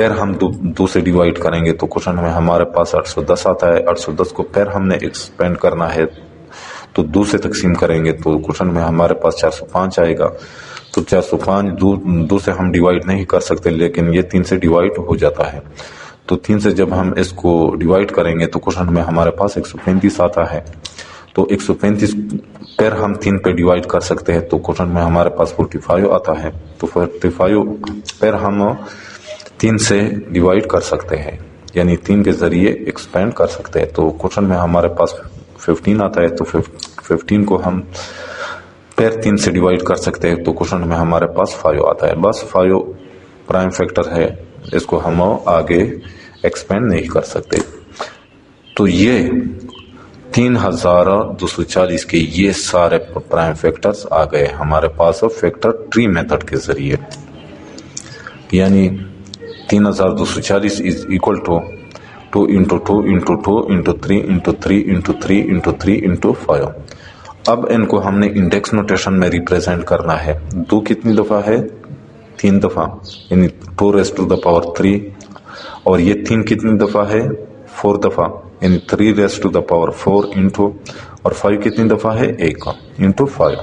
پیر ہم دو سے ڈیوائڈ کریں گے تو کوشچن میں ہمارے پاس 810 آتا ہے. 810 کو پیر ہم نے ایکسپینڈ کرنا ہے تو 2 سے تقسیم کریں گے تو کوشچن میں ہمارے پاس 405 آئے گا. تو 405 2 سے ہم ڈیوائڈ نہیں کر سکتے لیکن یہ 3 سے ڈیوائڈ ہو جاتا ہے. تو 3 سے جب ہم اس کو ڈیوائڈ کریں گے تو کوشچن میں ہمارے پاس 135 آتا ہے. تو 135 پیر ہم 3 پہ ڈیوائڈ کر سکتے ہیں تو کوشچن میں ہمارے پاس 45 آتا ہے. تو 45 پیر ہم 3 سے ڈیوائڈ کر سکتے ہیں یعنی 3 کے ذریعے ایکسپینڈ کر سکتے ہیں. تو کوشچن میں ہمارے پاس 15 آتا ہے. تو 15 کو ہم پیر 3 سے ڈیوائڈ کر سکتے ہیں تو کوشچن میں ہمارے پاس 5 آتا ہے. بس 5 پرائم فیکٹر ہے, اس کو ہم آگے ایکسپینڈ نہیں کر سکتے. تو یہ 3240 کے یہ سارے پرائم فیکٹرز آ گئے ہمارے پاس فیکٹر ٹری میتھڈ کے ذریعے. یعنی 3240 is equal to 2 into 2 into 2 into 3 into 3 into 3 into 3 into 5. اب ان کو ہم نے انڈیکس نوٹیشن میں ریپریزنٹ کرنا ہے. 2 کتنی دفعہ ہے؟ 3 دفعہ یعنی 2 raised to the power 3. اور یہ 3 کتنی دفعہ ہے؟ 4 دفعہ یعنی 3 raised to the power 4 into اور 5 کتنی دفعہ ہے؟ 1 into 5.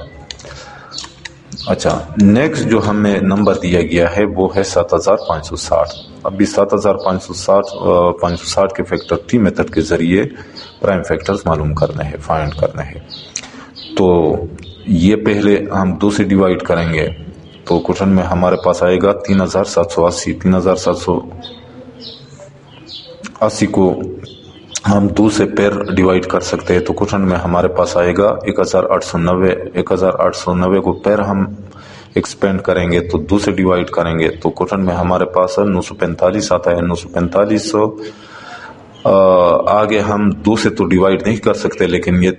اچھا, نیکسٹ جو ہمیں نمبر دیا گیا ہے وہ ہے 7560. ابھی 7560 کے فیکٹر ٹری میتھڈ کے ذریعے پرائم فیکٹرز معلوم کرنے ہیں, فائنڈ کرنے ہیں. تو یہ پہلے ہم 2 سے ڈیوائڈ کریں گے تو کوشچن میں ہمارے پاس آئے گا 3780. 3780 کو ہم 2 سے پیر ڈیوائڈ کر سکتے ہیں تو کوشچن میں ہمارے پاس آئے گا 1890. 1890 کو پیر ہم ایکسپینڈ کریں گے تو 2 سے ڈیوائڈ کریں گے تو کوشچن میں ہمارے پاس 945 آتا ہے. 945 آگے ہم 2 سے تو ڈیوائڈ نہیں کر سکتے لیکن یہ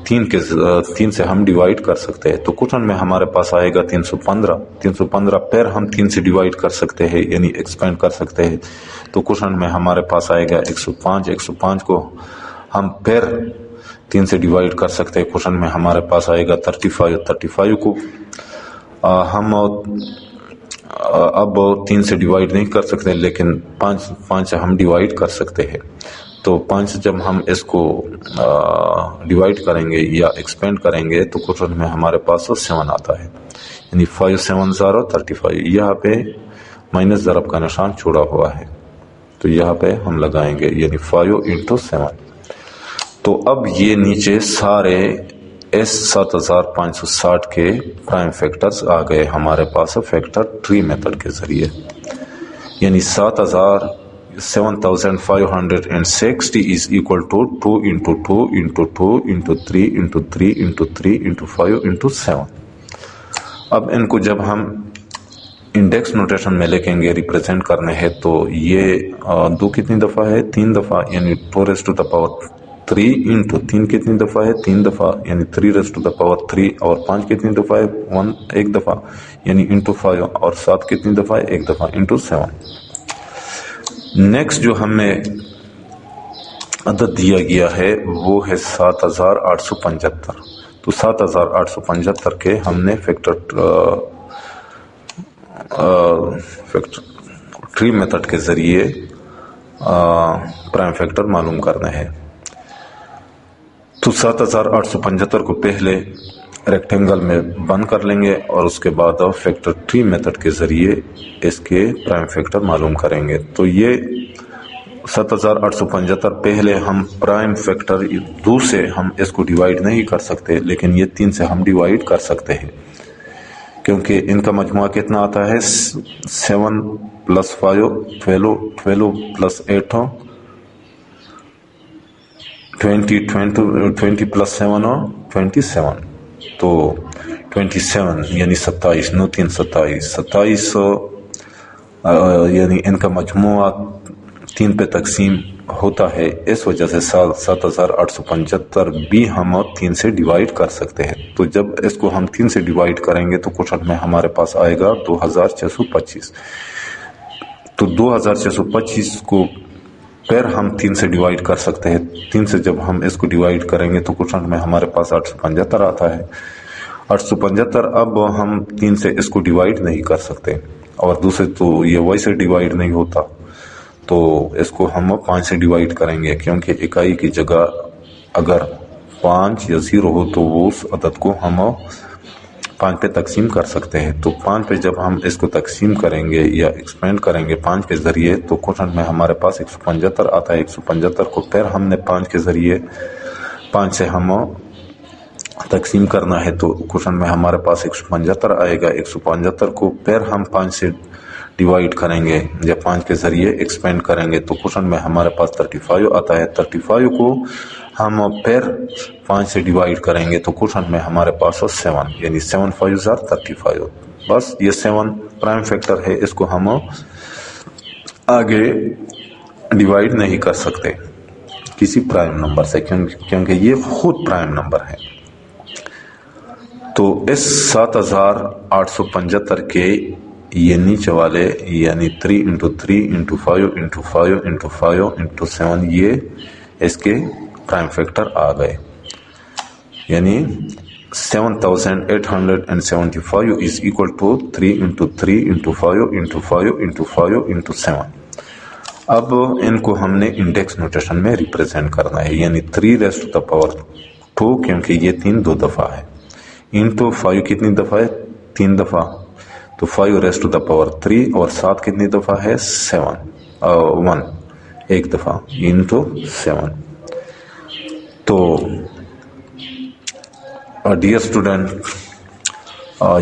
3 سے ہم ڈیوائڈ کر سکتے ہیں تو کوشچن میں ہمارے پاس آئے گا 315. 315 پیر ہم 3 سے ڈیوائڈ کر سکتے ہیں یعنی ایکسپینڈ کر سکتے ہیں تو کوشچن میں ہمارے پاس آئے گا 105. 105 کو ہم پیر 3 سے ڈیوائڈ کر سکتے ہیں. کوشچن میں ہمارے پاس آئے گا 35. 35 کو ہم اب 3 سے ڈیوائڈ نہیں کر سکتے لیکن 5 سے ہم ڈیوائڈ کر سکتے ہیں. تو 5 سے جب ہم اس کو ڈیوائڈ کریں گے یا ایکسپینڈ کریں گے تو کوشچن میں ہمارے پاس 7 آتا ہے یعنی 5 7 0 35. یہاں پہ مائنس ضرب کا نشان چھوڑا ہوا ہے تو یہاں پہ ہم لگائیں گے یعنی 5 into 7. تو اب یہ نیچے سارے S7560 کے پرائم فیکٹرز آ گئے ہمارے پاس فیکٹر ٹری میتھڈ کے ذریعے. یعنی 7560 is equal to 2 into 2 into 2 into 3 into 3 into 3 into 5 into 7. اب ان کو جب ہم انڈیکس نوٹیشن میں لکھیں گے ریپریزنٹ کرنے ہیں تو یہ 2 کتنی دفعہ ہے؟ 3 دفعہ یعنی 2 raised to the power 3 into 3 کتنی دفعہ ہے؟ 3 دفعہ یعنی 3 raised to the power 3. اور 5 کتنی دفعہ ہے؟ 1 دفعہ یعنی into 5. اور 7 کتنی دفعہ ہے؟ 1 دفعہ into 7. نیکسٹ جو ہمیں عدد دیا گیا ہے وہ ہے 7875. تو 7875 کے ہم نے فیکٹر ٹری میتھڈ کے ذریعے پرائم فیکٹر معلوم کرنا ہے. تو 7875 کو پہلے ریکٹینگل میں بند کر لیں گے اور اس کے بعد فیکٹر ٹری میتھڈ کے ذریعے اس کے پرائم فیکٹر معلوم کریں گے. تو یہ 7875 پہلے ہم پرائم فیکٹر 2 سے ہم اس کو ڈیوائڈ نہیں کر سکتے لیکن یہ 3 سے ہم ڈیوائڈ کر سکتے ہیں کیونکہ ان کا مجموعہ کتنا آتا ہے 7 + 5 12 12 + 8 20 + 7 27. تو 27 یعنی 27 9 3 27 یعنی ان کا مجموعہ 3 پہ تقسیم ہوتا ہے. اس وجہ سے 7875 بھی ہم 3 سے ڈیوائڈ کر سکتے ہیں. تو جب اس کو ہم 3 سے ڈیوائڈ کریں گے تو کوشچن میں ہمارے پاس آئے گا 2625. تو 2625 کو پھر ہم 3 سے ڈیوائڈ کر سکتے ہیں. 3 سے جب ہم اس کو ڈیوائڈ کریں گے تو کوشچن میں ہمارے پاس 875 آتا ہے. 875 اب ہم 3 سے اس کو ڈیوائڈ نہیں کر سکتے اور دوسرے تو یہ ویسے ڈیوائڈ نہیں ہوتا تو اس کو ہم 5 سے ڈیوائڈ کریں گے، کیونکہ اکائی کی جگہ اگر 5 یا 0 ہو تو وہ اس عدد کو ہم 5 پہ تقسیم کر سکتے ہیں۔ تو 5 پہ جب ہم اس کو تقسیم کریں گے یا ایکسپینڈ کریں گے 5 کے ذریعے تو کوشچن میں ہمارے پاس 175 آتا ہے۔ 175 کو پھر ہم نے 5 کے ذریعے 5 سے ہم تقسیم کرنا ہے تو کوشچن میں ہمارے پاس 175 آئے گا۔ 175 کو پھر ہم 5 سے ڈیوائڈ کریں گے یا 5 کے ذریعے ایکسپینڈ کریں گے تو کوشچن میں ہمارے پاس 35 آتا ہے۔ 35 کو ہم پھر 5 سے ڈیوائڈ کریں گے تو کوشچن میں ہمارے پاس 7، یعنی 7 5 are 35۔ بس یہ 7 پرائم فیکٹر ہے، اس کو ہم آگے ڈیوائڈ نہیں کر سکتے کسی پرائم نمبر سے، کیونکہ یہ خود پرائم نمبر ہے۔ تو اس 7875 کے یہ نیچے والے یعنی 3 × 3 × 5 × 5 × 5 × 7 یہ اس کے پرائم فیکٹر آ گئے، یعنی 7875 is equal to 3 × 3 × 5 × 5 × 5 × 7۔ اب ان کو ہم نے انڈیکس نوٹیشن میں ریپریزنٹ کرنا ہے، یعنی 3⁻²، کیونکہ یہ 3 2 دفعہ ہے، انٹو 5 کتنی دفعہ ہے؟ 3 دفعہ، تو 5⁻³ اور 7 کتنی دفعہ ہے؟ 1 ایک دفعہ انٹو 7۔ تو ڈیئر اسٹوڈنٹ،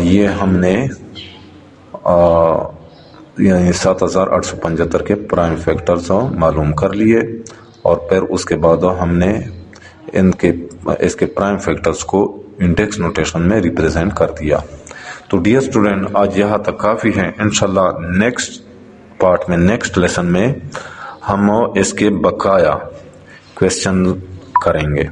یہ ہم نے یعنی 7875 کے پرائم فیکٹرز معلوم کر لیے، اور پھر اس کے بعد ہم نے اس کے پرائم فیکٹرز کو انڈیکس نوٹیشن میں ریپریزنٹ کر دیا۔ تو ڈیئر اسٹوڈنٹ، آج یہاں تک کافی ہے۔ انشاءاللہ نیکسٹ پارٹ میں، نیکسٹ لیسن میں ہم اس کے بقایا کویسچن کریں گے۔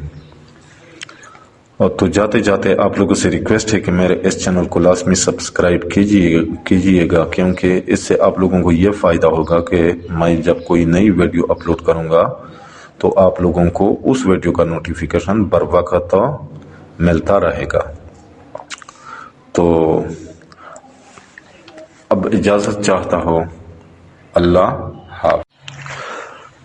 اور تو جاتے جاتے آپ لوگوں سے ریکویسٹ ہے کہ میرے اس چینل کو لازمی سبسکرائب کیجئے گا، کیونکہ اس سے آپ لوگوں کو یہ فائدہ ہوگا کہ میں جب کوئی نئی ویڈیو اپلوڈ کروں گا تو آپ لوگوں کو اس ویڈیو کا نوٹیفیکیشن بر وقت ملتا رہے گا۔ تو اب اجازت چاہتا ہوں، اللہ